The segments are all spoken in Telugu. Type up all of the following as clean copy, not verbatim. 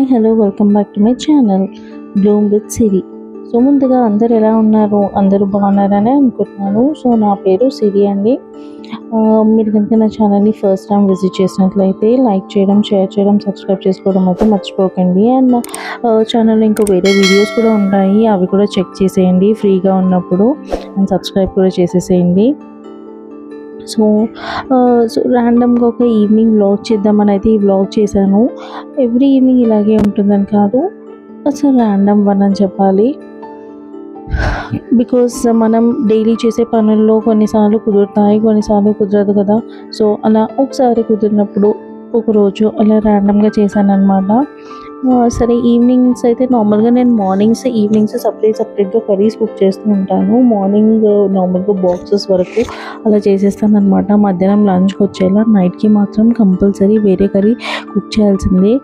Hi hello welcome back to my channel Bloom with Siri. So ముందుగా అందరు ఎలా ఉన్నారు? అందరూ బాగున్నారని అనుకుంటున్నాను. సో నా పేరు సిరి అండి. మీరు కనుక నా ఛానల్ని ఫస్ట్ టైం విజిట్ చేసినట్లయితే లైక్ చేయడం, షేర్ చేయడం, సబ్స్క్రైబ్ చేసుకోవడం అయితే మర్చిపోకండి. అండ్ ఛానల్లో ఇంకో వేరే వీడియోస్ కూడా ఉంటాయి, అవి కూడా చెక్ చేసేయండి ఫ్రీగా ఉన్నప్పుడు. అండ్ సబ్స్క్రైబ్ కూడా చేసేసేయండి. సో ర్యాండమ్గా ఒక ఈవినింగ్ వ్లాగ్ చేద్దామని అయితే ఈ వ్లాగ్ చేశాను. ఎవ్రీ ఈవినింగ్ ఇలాగే ఉంటుందని కాదు, అసలు ర్యాండమ్ వన్ అని చెప్పాలి. బికాస్ మనం డైలీ చేసే పనుల్లో కొన్నిసార్లు కుదురుతాయి, కొన్నిసార్లు కుదరదు కదా. సో అలా ఒకసారి కుదిరినప్పుడు ఒకరోజు అలా ర్యాండమ్గా చేశాను అనమాట. సరే ఈవినింగ్స్ అయితే నార్మల్గా నేను మార్నింగ్స్ ఈవినింగ్స్ సపరేట్గా కర్రీస్ కుక్ చేస్తూ ఉంటాను. మార్నింగ్ నార్మల్గా బాక్సెస్ వరకు అలా చేసేస్తాను అనమాట. మధ్యాహ్నం లంచ్కి వచ్చేలా నైట్కి మాత్రం కంపల్సరీ వేరే కర్రీ కుక్ చేయాల్సిందే.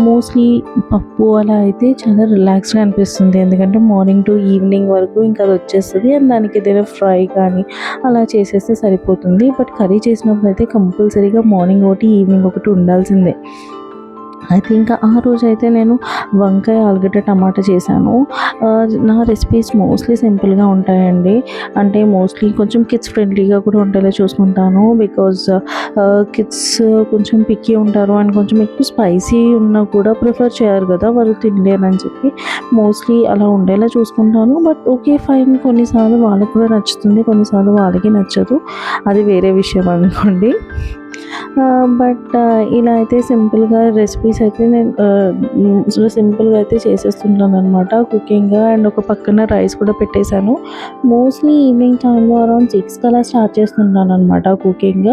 మోస్ట్లీ పప్పు అలా అయితే చాలా రిలాక్స్గా అనిపిస్తుంది, ఎందుకంటే మార్నింగ్ టు ఈవినింగ్ వరకు ఇంకా అది వచ్చేస్తుంది. అండ్ దానికి ఏదైనా ఫ్రై కానీ అలా చేసేస్తే సరిపోతుంది. బట్ కర్రీ చేసినప్పుడు అయితే కంపల్సరీగా మార్నింగ్ ఒకటి ఈవినింగ్ ఒకటి ఉండాల్సిందే. అయితే ఇంకా ఆ రోజు అయితే నేను వంకాయ ఆలుగడ్డ టమాటా చేశాను. నా రెసిపీస్ మోస్ట్లీ సింపుల్గా ఉంటాయండి. అంటే మోస్ట్లీ కొంచెం కిడ్స్ ఫ్రెండ్లీగా కూడా ఉండేలా చూసుకుంటాను. బికాజ్ కిడ్స్ కొంచెం పిక్కీ ఉంటారు అండ్ కొంచెం ఎక్కువ స్పైసీ ఉన్నా కూడా ప్రిఫర్ చేయరు కదా, వాళ్ళు తినలేరని చెప్పి మోస్ట్లీ అలా ఉండేలా చూసుకుంటాను. బట్ ఓకే ఫైన్, కొన్నిసార్లు వాళ్ళకి కూడా నచ్చుతుంది, కొన్నిసార్లు వాళ్ళకి నచ్చదు, అది వేరే విషయం అనుకోండి. బట్ ఇలా అయితే సింపుల్గా రెసిపీస్ అయితే నేను సింపుల్గా అయితే చేసేస్తుంటాను అనమాట కుకింగ్. అండ్ ఒక పక్కన రైస్ కూడా పెట్టేశాను. మోస్ట్లీ ఈవినింగ్ టైంలో అరౌండ్ 6 అలా స్టార్ట్ చేస్తుంటాను అనమాట కుకింగ్.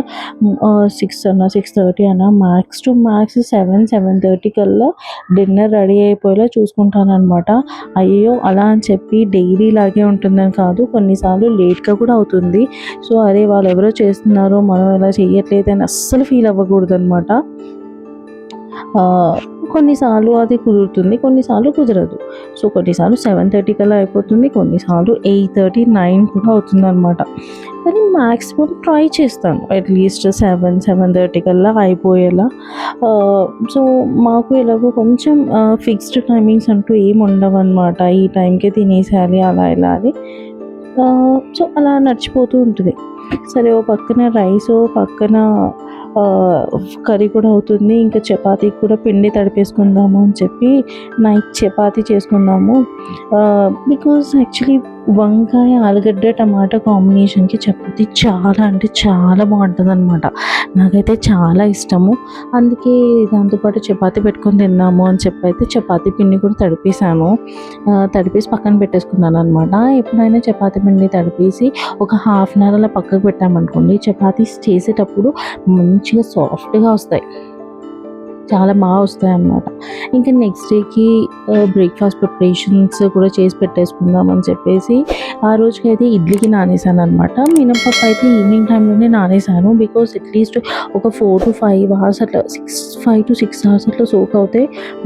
6 అన్నా 6:30 అన్నా, మ్యాక్స్ టు మ్యాక్స్ 7:30 కల్లా డిన్నర్ రెడీ అయిపోయేలా చూసుకుంటాను అనమాట. అయ్యో అలా అని చెప్పి డైలీ ఇలాగే ఉంటుందని కాదు, కొన్నిసార్లు లేట్గా కూడా అవుతుంది. సో అరే వాళ్ళు ఎవరో చేస్తున్నారు, మనం ఎలా చేయట్లేదు అని అస్సలు ఫీల్ అవ్వకూడదు అనమాట. కొన్నిసార్లు అది కుదురుతుంది, కొన్నిసార్లు కుదరదు. సో కొన్నిసార్లు 7:30 కల్లా అయిపోతుంది, కొన్నిసార్లు 8:30, 9 కూడా అవుతుంది అనమాట. కానీ మ్యాక్సిమం ట్రై చేస్తాను అట్లీస్ట్ 7:30 కల్లా అయిపోయేలా. సో మాకు ఎలాగో కొంచెం ఫిక్స్డ్ టైమింగ్స్ అంటూ ఏమి ఉండవు అనమాట. ఈ టైంకే తినేసేయాలి అలా ఇలా అని. సో అలా నడిచిపోతూ ఉంటుంది. సరే ఓ పక్కన రైస్, ఓ పక్కన కర్రీ కూడా అవుతుంది. ఇంకా చపాతీకి కూడా పిండి తడిపేసుకుందాము అని చెప్పి నైట్ చపాతీ చేసుకుందాము. బికాజ్ యాక్చువల్లీ వంకాయ ఆలుగడ్డ టమాటా కాంబినేషన్కి చపాతీ చాలా అంటే చాలా బాగుంటుంది అనమాట. నాకైతే చాలా ఇష్టము. అందుకే దాంతోపాటు చపాతీ పెట్టుకొని తిందాము అని చెప్పి అయితే చపాతీ పిండి కూడా తడిపేసాను. తడిపేసి పక్కన పెట్టేసుకున్నాను అనమాట. ఎప్పుడైనా చపాతీ పిండి తడిపేసి ఒక హాఫ్ అన్ అవర్ అలా పక్కకు పెట్టామనుకోండి, చపాతీస్ చేసేటప్పుడు మంచిగా సాఫ్ట్గా వస్తాయి, చాలా బాగా వస్తాయి అన్నమాట. ఇంకా నెక్స్ట్ డేకి బ్రేక్ఫాస్ట్ ప్రిపరేషన్స్ కూడా చేసి పెట్టేసుకుందాం అని చెప్పేసి ఆ రోజుకి అయితే ఇడ్లీకి నానేసాను అనమాట. మినపప్పు అయితే ఈవినింగ్ టైంలోనే నానేసాను. బికాస్ అట్లీస్ట్ ఒక 4 to 5 hours అట్లా 5 to 6 hours అట్లా సోక్ అవుతే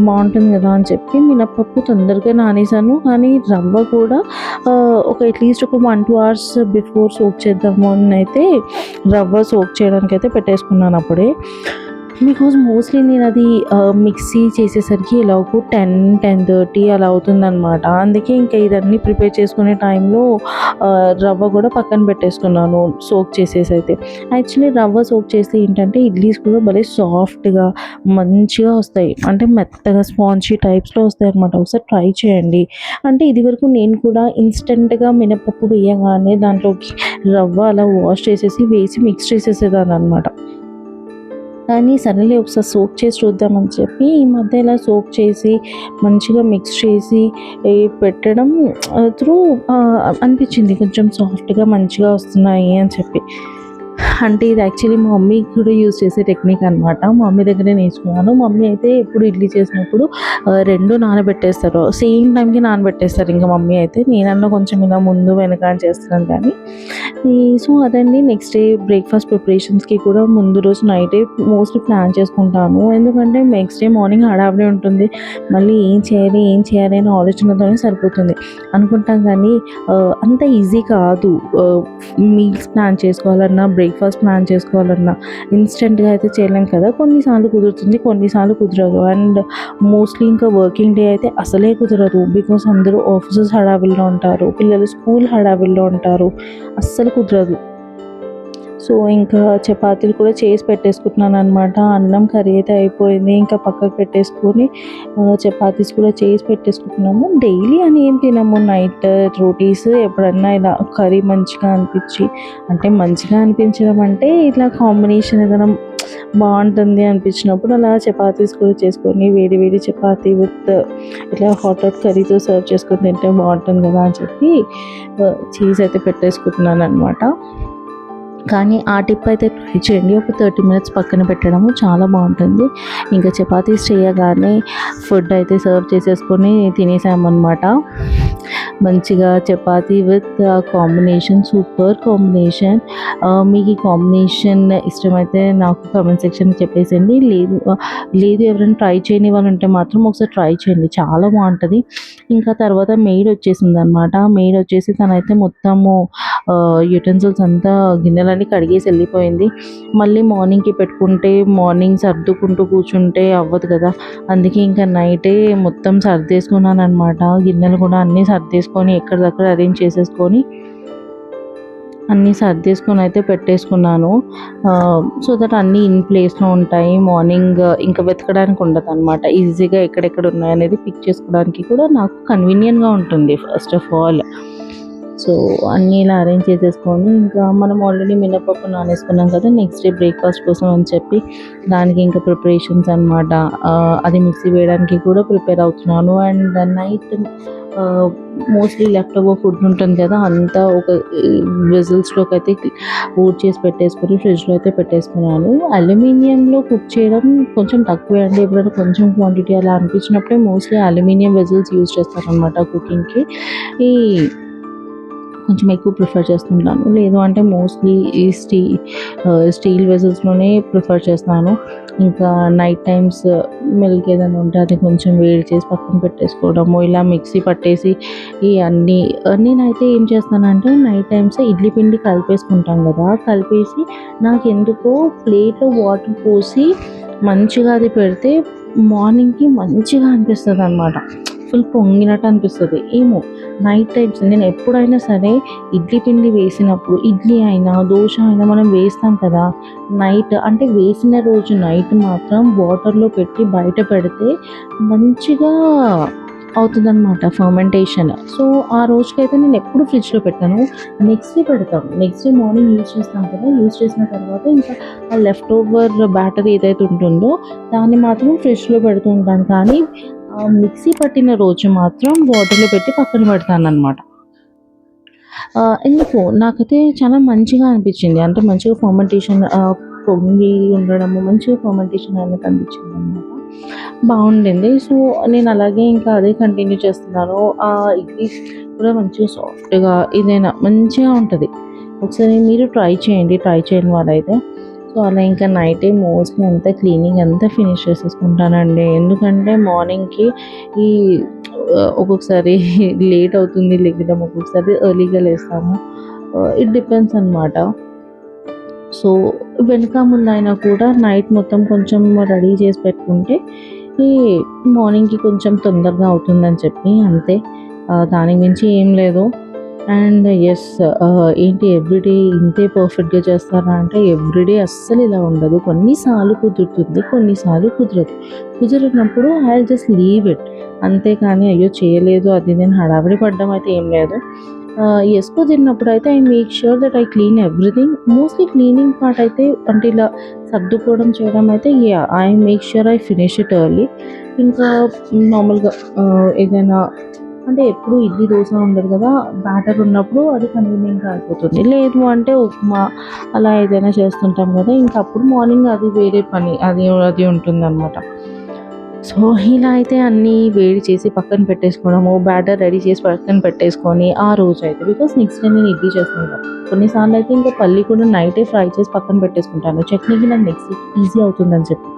బాగుంటుంది కదా అని చెప్పి మినపప్పు తొందరగా నానేసాను. కానీ రవ్వ కూడా ఒక అట్లీస్ట్ ఒక 1-2 hours బిఫోర్ సోక్ చేద్దాము అని అయితే రవ్వ సోక్ చేయడానికి అయితే పెట్టేసుకున్నాను అప్పుడే. బికాజ్ మోస్ట్లీ నేను అది మిక్సీ చేసేసరికి ఇలాగూ 10-10:30 అలా అవుతుందన్నమాట. అందుకే ఇంకా ఇదన్నీ ప్రిపేర్ చేసుకునే టైంలో రవ్వ కూడా పక్కన పెట్టేసుకున్నాను సోక్ చేసేసి అయితే. యాక్చువల్లీ రవ్వ సోక్ చేస్తే ఏంటంటే ఇడ్లీస్ కూడా భలే సాఫ్ట్గా మంచిగా వస్తాయి, అంటే మెత్తగా స్పాంజీ టైప్స్లో వస్తాయి అనమాట. ఒకసారి ట్రై చేయండి. అంటే ఇదివరకు నేను కూడా ఇన్స్టెంట్గా మినపప్పు వేయగానే దాంట్లోకి రవ్వ అలా వాష్ చేసేసి వేసి మిక్స్ చేసేసేదాన్ని అనమాట. కానీ సరేలే ఒకసారి సోక్ చేసి చూద్దామని చెప్పి ఈ మధ్య ఇలా సోక్ చేసి మంచిగా మిక్స్ చేసి పెట్టడం త్రూ అనిపించింది కొంచెం సాఫ్ట్గా మంచిగా వస్తున్నాయి అని చెప్పి. అంటే ఇది యాక్చువల్లీ మా మమ్మీ కూడా యూజ్ చేసే టెక్నిక్ అనమాట. మా మమ్మీ దగ్గరే నేర్చుకున్నాను. మమ్మీ అయితే ఎప్పుడు ఇడ్లీ చేసినప్పుడు 2 నానబెట్టేస్తారు, సేమ్ టైంకి నానబెట్టేస్తారు. ఇంకా మమ్మీ అయితే నేనన్నా కొంచెం ఇలా ముందు వెనక అని చేస్తున్నాను కానీ. సో అదండి, నెక్స్ట్ డే బ్రేక్ఫాస్ట్ ప్రిపరేషన్స్కి కూడా ముందు రోజు నైటే మోస్ట్లీ ప్లాన్ చేసుకుంటాను. ఎందుకంటే నెక్స్ట్ డే మార్నింగ్ హడావిడి ఉంటుంది, మళ్ళీ ఏం చేయాలి అనే ఆలోచనతోనే సరిపోతుంది అనుకుంటాం. కానీ అంత ఈజీ కాదు మీల్స్ ప్లాన్ చేసుకోవాలన్నా, బ్రేక్ఫాస్ట్ ప్లాన్ చేసుకోవాలన్నా ఇన్స్టెంట్గా అయితే చేయలేం కదా, కొన్నిసార్లు కుదురుతుంది, కొన్నిసార్లు కుదరదు. అండ్ మోస్ట్లీ ఇంకా వర్కింగ్ డే అయితే అసలే కుదరదు, బికాస్ అందరూ ఆఫీసెస్ హడావిల్లో ఉంటారు, పిల్లలు స్కూల్ హడావిల్లో ఉంటారు, అస్సలు కుదరదు. సో ఇంకా చపాతీలు కూడా చేసి పెట్టేసుకుంటున్నాను అనమాట. అన్నం కర్రీ అయితే అయిపోయింది, ఇంకా పక్కకు పెట్టేసుకొని చపాతీస్ కూడా చేసి పెట్టేసుకుంటున్నాము. డైలీ అని ఏం తినము, నైట్ రోటీస్ ఎప్పుడన్నా ఇలా కర్రీ మంచిగా అనిపించి, అంటే మంచిగా అనిపించడం అంటే ఇట్లా కాంబినేషన్ ఏదైనా బాగుంటుంది అనిపించినప్పుడు అలా చపాతీస్ కూడా చేసుకొని వేడి వేడి చపాతీ విత్ ఇట్లా హాట్ కర్రీతో సర్వ్ చేసుకొని తింటే బాగుంటుంది కదా అని చెప్పి చీజ్ అయితే పెట్టేసుకుంటున్నాను అనమాట. కానీ ఆ టిప్ అయితే ట్రై చేయండి, ఒక 30 మినిట్స్ పక్కన పెట్టడము చాలా బాగుంటుంది. ఇంకా చపాతీస్ చేయగానే ఫుడ్ అయితే సర్వ్ చేసేసుకొని తినేసామన్నమాట. మంచిగా chapati with combination, super combination. మీకు ఈ కాంబినేషన్ ఇష్టమైతే నాకు కామెంట్ సెక్షన్ చెప్పేసేయండి. లేదు ఎవరైనా ట్రై చేయని వాళ్ళు ఉంటే మాత్రం ఒకసారి ట్రై చేయండి, చాలా బాగుంటుంది. ఇంకా తర్వాత మెయిడ్ వచ్చేసింది అనమాట. మెయిడ్ వచ్చేసి తనైతే మొత్తము యుటెన్సిల్స్ అంతా గిన్నెలన్నీ కడిగేసి వెళ్ళిపోయింది. మళ్ళీ మార్నింగ్కి పెట్టుకుంటే మార్నింగ్ సర్దుకుంటూ కూర్చుంటే అవ్వదు కదా, అందుకే ఇంకా నైటే మొత్తం సర్దేసుకున్నాను అనమాట. గిన్నెలు కూడా అన్నీ సర్దేసుకొని ఎక్కడిదక్కడ అరేంజ్ చేసేసుకొని అన్నీ సర్దేసుకొని అయితే పెట్టేసుకున్నాను. సో దట్ అన్నీ ఇన్ ప్లేస్లో ఉంటాయి. మార్నింగ్ ఇంకా వెతకడానికి ఉండదు అనమాట, ఈజీగా ఎక్కడెక్కడ ఉన్నాయనేది పిక్ చేసుకోవడానికి కూడా నాకు కన్వీనియంట్గా ఉంటుంది ఫస్ట్ ఆఫ్ ఆల్. సో అన్నీ ఇలా అరేంజ్ చేసేసుకొని ఇంకా మనం ఆల్రెడీ మినపప్పు నానేసుకున్నాం కదా నెక్స్ట్ డే బ్రేక్ఫాస్ట్ కోసం అని చెప్పి దానికి ఇంకా ప్రిపరేషన్స్ అనమాట. అది మిక్సీ వేయడానికి కూడా ప్రిపేర్ అవుతున్నాను. And night mostly left over food ఉంటుంది కదా, అంతా ఒక వెజల్స్లోకి అయితే ఊడ్ చేసి పెట్టేసుకొని ఫ్రిడ్జ్లో అయితే పెట్టేసుకున్నాను. అల్యూమినియంలో కుక్ చేయడం కొంచెం తక్కువే అండి, ఎప్పుడైనా కొంచెం క్వాంటిటీ అలా అనిపించినప్పుడే మోస్ట్లీ అల్యూమినియం వెజల్స్ యూజ్ చేస్తారనమాట కుకింగ్కి. ఈ కొంచెం ఎక్కువ ప్రిఫర్ చేస్తుంటాను, లేదు అంటే మోస్ట్లీ ఈ స్టీల్ వెజల్స్లోనే ప్రిఫర్ చేస్తాను. ఇంకా నైట్ టైమ్స్ మిల్క్ ఏదైనా ఉంటే అది కొంచెం వేడి చేసి పక్కన పెట్టేసుకోవడము, ఇలా మిక్సీ పట్టేసి ఈ అన్నీ. నేనైతే ఏం చేస్తానంటే నైట్ టైమ్స్ ఇడ్లీ పిండి కలిపేసుకుంటాం కదా, కలిపేసి నాకు ఎందుకో ప్లేట్లో వాటర్ పోసి మంచిగా అది పెడితే మార్నింగ్కి మంచిగా అనిపిస్తుంది అనమాట, ఫుల్ పొంగినట్టు అనిపిస్తుంది. ఏమో నైట్ టైమ్స్ నేను ఎప్పుడైనా సరే ఇడ్లీ పిండి వేసినప్పుడు, ఇడ్లీ అయినా దోశ అయినా మనం వేస్తాం కదా నైట్, అంటే వేసిన రోజు నైట్ మాత్రం వాటర్లో పెట్టి బయట పెడితే మంచిగా అవుతుందన్నమాట ఫర్మెంటేషన్. సో ఆ రోజుకైతే నేను ఎప్పుడు ఫ్రిడ్జ్లో పెట్టాను, నెక్స్ట్ డే పెడతాను. నెక్స్ట్ డే మార్నింగ్ యూజ్ చేస్తాం కదా, యూజ్ చేసిన తర్వాత ఇంకా ఆ లెఫ్ట్ ఓవర్ బ్యాటర్ ఏదైతే ఉంటుందో దాన్ని మాత్రం ఫ్రిడ్జ్లో పెడుతూ ఉంటాను. కానీ మిక్సీ పట్టిన రోజు మాత్రం వాటర్లో పెట్టి పక్కన పెడతాను అనమాట. ఎందుకు నాకైతే చాలా మంచిగా అనిపించింది, అంటే మంచిగా ఫర్మెంటేషన్ పొంగి ఉండడము, మంచిగా ఫర్మెంటేషన్ అనేది అనిపించింది అనమాట, బాగుండింది. సో నేను అలాగే ఇంకా అదే కంటిన్యూ చేస్తున్నాను. ఇడ్లీ కూడా మంచిగా సాఫ్ట్గా ఇదైనా మంచిగా ఉంటుంది. ఒకసారి మీరు ట్రై చేయండి, ట్రై చేయని వాళ్ళైతే. సో అలా ఇంకా నైటే మోస్ట్లీ అంతా క్లీనింగ్ అంతా ఫినిష్ చేసేసుకుంటానండి, ఎందుకంటే మార్నింగ్కి ఈ ఒక్కొక్కసారి లేట్ అవుతుంది లేకపోతే ఒక్కొక్కసారి ఎర్లీగా లేస్తాము, ఇట్ డిపెండ్స్ అనమాట. సో వెనక ముందు అయినా కూడా నైట్ మొత్తం కొంచెం రెడీ చేసి పెట్టుకుంటే ఈ మార్నింగ్కి కొంచెం తొందరగా అవుతుందని చెప్పి అంతే, దానికి మించి ఏం లేదు. అండ్ ఎస్ ఏంటి ఎవ్రీడే ఇంతే పర్ఫెక్ట్గా చేస్తారా అంటే ఎవ్రీడే అస్సలు ఇలా ఉండదు, కొన్నిసార్లు కుదురుతుంది, కొన్నిసార్లు కుదిరినప్పుడు ఐ జస్ట్ లీవ్ ఇట్, అంతేకాని అయ్యో చేయలేదు అది నేను హడావిడి పడ్డం అయితే ఏం లేదు. ఎస్ కుదిరినప్పుడు అయితే I make sure that I clean everything. Mostly cleaning part అయితే అంటే ఇలా సర్దుకోవడం చేయడం అయితే I make sure I finish it early. ఇంకా నార్మల్గా ఏదైనా అంటే ఎప్పుడు ఇడ్లీ దోశ ఉండదు కదా, బ్యాటర్ ఉన్నప్పుడు అది కన్వీనియంట్గా అయిపోతుంది. లేదు అంటే ఉప్మా అలా ఏదైనా చేస్తుంటాం కదా, ఇంకా అప్పుడు మార్నింగ్ అది వేరే పని అది ఉంటుందన్నమాట. సో ఇలా అయితే అన్నీ వేడి చేసి పక్కన పెట్టేసుకోవడము, బ్యాటర్ రెడీ చేసి పక్కన పెట్టేసుకొని ఆ రోజు అయితే బికాస్ నెక్స్ట్ డే నేను ఇడ్లీ చేస్తుంటాను. కొన్నిసార్లు అయితే ఇంకా పల్లి కూడా నైటే ఫ్రై చేసి పక్కన పెట్టేసుకుంటాను, చట్నీకి నాకు నెక్స్ట్ ఈజీ అవుతుందని చెప్పి.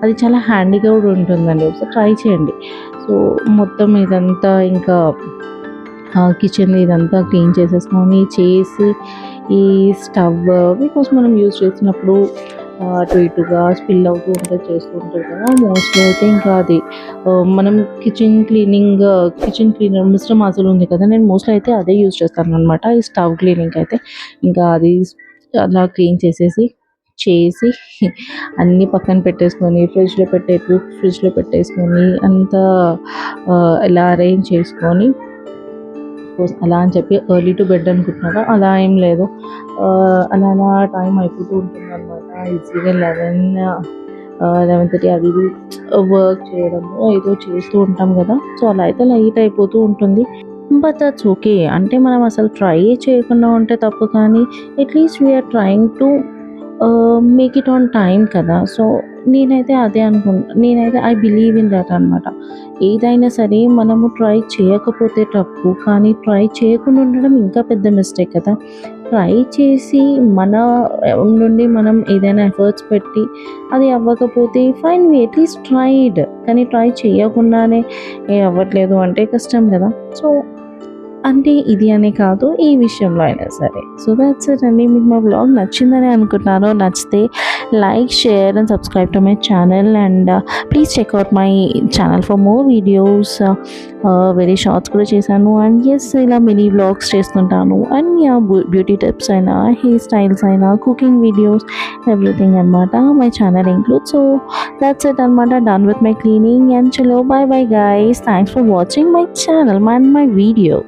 అది చాలా హ్యాండీగా కూడా ఉంటుందండి, ఒకసారి ట్రై చేయండి. సో మొత్తం ఇదంతా ఇంకా కిచెన్ ఇదంతా క్లీన్ చేసేసుకొని చేసి ఈ స్టవ్ బికాస్ మనం యూజ్ చేసినప్పుడు అటు ఇటుగా స్పిల్ అవుతూ ఉంటుంది చేస్తూ ఉంటుంది కదా. మోస్ట్లీ అయితే ఇంకా అది మనం కిచెన్ క్లీనర్ మిస్టర్ మాజుల్ ఉంది కదా, నేను మోస్ట్లీ అయితే అదే యూజ్ చేస్తాను అనమాట ఈ స్టవ్ క్లీనింగ్ అయితే. ఇంకా అది అలా క్లీన్ చేసి అన్నీ పక్కన పెట్టేసుకొని ఫ్రిడ్జ్లో పెట్టేసుకొని అంతా ఇలా అరేంజ్ చేసుకొని అలా అని చెప్పి ఎర్లీ టు బెడ్ అనుకుంటున్నారా, అలా ఏం లేదు. అలా టైం అయిపోతూ ఉంటుంది అనమాట. ఈజీగా 11:30 అది వర్క్ చేయడము ఏదో చేస్తూ ఉంటాం కదా. సో అలా అయితే లైట్ అయిపోతూ ఉంటుంది. But that's okay. అంటే మనం అసలు ట్రై చేయకుండా ఉంటే తప్పు, కానీ at least we're trying to make it on time కదా. సో నేనైతే అదే నేనైతే ఐ బిలీవ్ ఇన్ దట్ అనమాట. ఏదైనా సరే మనము ట్రై చేయకపోతే తప్పు, కానీ ట్రై చేయకుండా ఉండడం ఇంకా పెద్ద మిస్టేక్ కదా. ట్రై చేసి మన నుండి మనం ఏదైనా ఎఫర్ట్స్ పెట్టి అది అవ్వకపోతే ఫైన్, వి అట్లీస్ట్ ట్రైడ్. కానీ ట్రై చేయకుండానే అవ్వట్లేదు అంటే కష్టం కదా. సో అంటే ఇది అనే కాదు, ఈ విషయంలో అయినా సరే. సో దట్స్ ఇట్ అండి. మీకు మా బ్లాగ్ నచ్చిందని అనుకుంటున్నాను. నచ్చితే like, share and subscribe to my channel, and please check out my channel for more videos. Very shorts కూడా చేశాను, అండ్ ఎస్ ఇలా మినీ బ్లాగ్స్ చేస్తుంటాను. అండ్ యా, బ్యూటీ టిప్స్ అయినా, హెయిర్ స్టైల్స్ అయినా, కుకింగ్ వీడియోస్, ఎవ్రీథింగ్ అనమాట my channel include. So that's it అనమాట. Done with my cleaning, and chalo, bye bye guys. Thanks for watching my channel and my video.